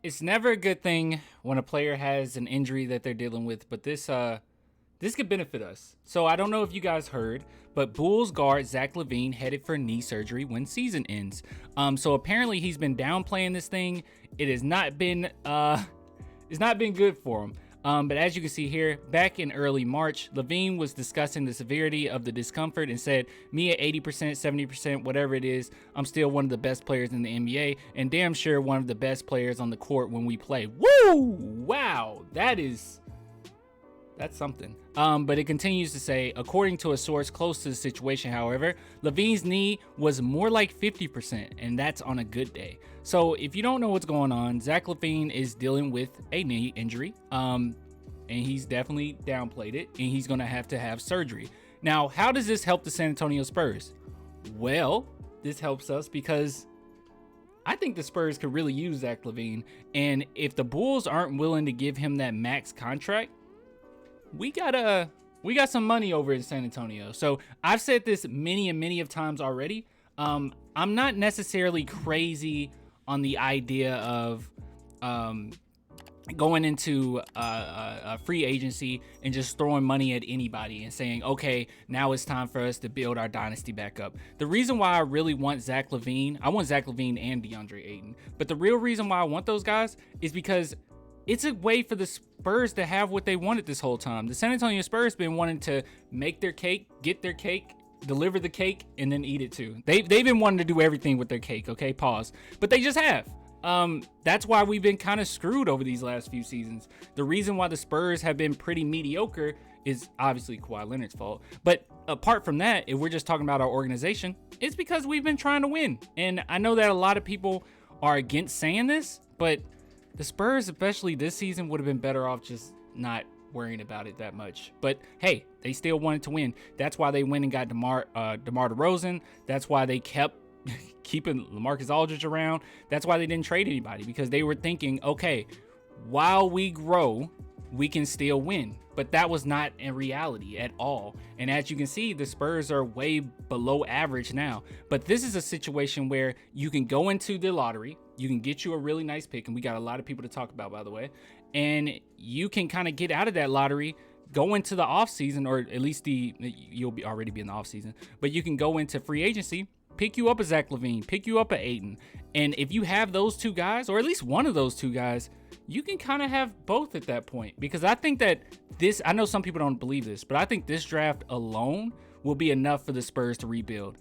it's never a good thing when a player has an injury that they're dealing with, but this could benefit us. So I don't know if you guys heard, but Bulls guard Zach Lavine headed for knee surgery when season ends. So apparently he's been downplaying this thing. It has not been it's not been good for him. But as you can see here, back in early March, Lavine was discussing the severity of the discomfort and said, me at 80%, 70%, whatever it is, I'm still one of the best players in the NBA and damn sure one of the best players on the court when we play. Woo! Wow, that's something. But it continues to say, according to a source close to the situation, however, Lavine's knee was more like 50%, and that's on a good day. So if you don't know what's going on, Zach Lavine is dealing with a knee injury, and he's definitely downplayed it, and he's going to have surgery. Now, how does this help the San Antonio Spurs? Well, this helps us because I think the Spurs could really use Zach Lavine, and if the Bulls aren't willing to give him that max contract, we got some money over in San Antonio. So I've said this many of times already. I'm not necessarily crazy on the idea of going into a free agency and just throwing money at anybody and saying, okay, now it's time for us to build our dynasty back up. The reason why I really want Zach Lavine, I want Zach Lavine and DeAndre Ayton, but the real reason why I want those guys is because it's a way for the Spurs to have what they wanted this whole time. The San Antonio Spurs been wanting to make their cake, get their cake, deliver the cake, and then eat it too. They've been wanting to do everything with their cake, okay? Pause. But they just have. That's why we've been kind of screwed over these last few seasons. The reason why the Spurs have been pretty mediocre is obviously Kawhi Leonard's fault. But apart from that, if we're just talking about our organization, it's because we've been trying to win. And I know that a lot of people are against saying this, but the Spurs, especially this season, would have been better off just not worrying about it that much. But hey, they still wanted to win. That's why they went and got DeMar DeRozan. That's why they kept keeping LaMarcus Aldridge around. That's why they didn't trade anybody, because they were thinking, okay, while we grow, we can still win. But that was not in reality at all. And as you can see, the Spurs are way below average now. But this is a situation where you can go into the lottery, you can get you a really nice pick, and we got a lot of people to talk about, by the way, and you can kind of get out of that lottery, go into the offseason, or at least you'll already be in the offseason, but you can go into free agency, pick you up a Zach Lavine, pick you up a Ayton. And if you have those two guys, or at least one of those two guys, you can kind of have both at that point. Because I think that I know some people don't believe this, but I think this draft alone will be enough for the Spurs to rebuild.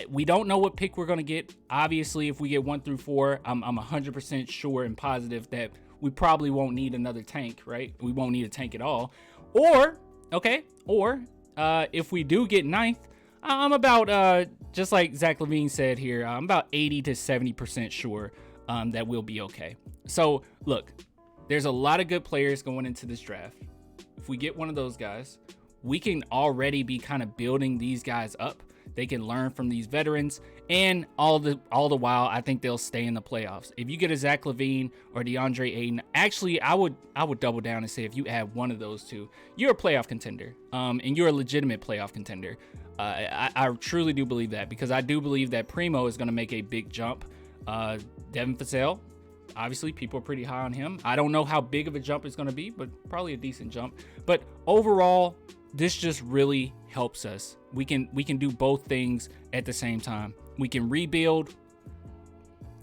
We don't know what pick we're going to get. Obviously, if we get 1 through 4, I'm 100% sure and positive that we probably won't need another tank, right? We won't need a tank at all. Or if we do get 9th, I'm about, just like Zach Lavine said here, I'm about 80 to 70% sure that we'll be okay. So look, there's a lot of good players going into this draft. If we get one of those guys, we can already be kind of building these guys up. They can learn from these veterans, and all the while, I think they'll stay in the playoffs. If you get a Zach Lavine or DeAndre Ayton, actually, I would double down and say if you add one of those two, you're a playoff contender, and you're a legitimate playoff contender. I truly do believe that, because I do believe that Primo is going to make a big jump. Devin Vassell, obviously, people are pretty high on him. I don't know how big of a jump it's going to be, but probably a decent jump. But overall, this just really helps us. We can do both things at the same time. We can rebuild,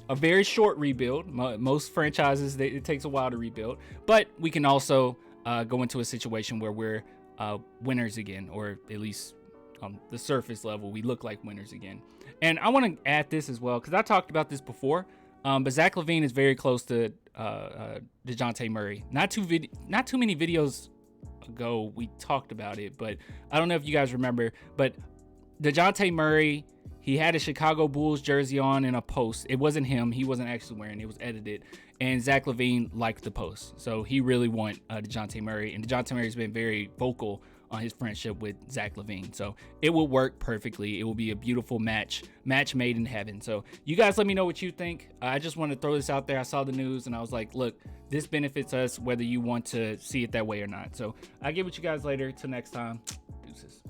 a very short rebuild. Most franchises, it takes a while to rebuild, but we can also go into a situation where we're winners again, or at least on the surface level, we look like winners again. And I want to add this as well, because I talked about this before, but Zach Lavine is very close to Dejounte Murray. Not too many videos ago we talked about it, but I don't know if you guys remember, but Dejounte Murray, he had a Chicago Bulls jersey on in a post. It wasn't him. He wasn't actually wearing it. It was edited. And Zach Lavine liked the post. So he really wanted Dejounte Murray. And Dejounte Murray's been very vocal on his friendship with Zach Lavine. So it will work perfectly. It will be a beautiful match made in heaven. So you guys let me know what you think. I just want to throw this out there. I saw the news and I was like, look, this benefits us whether you want to see it that way or not. So I'll get with you guys later. Till next time. Deuces.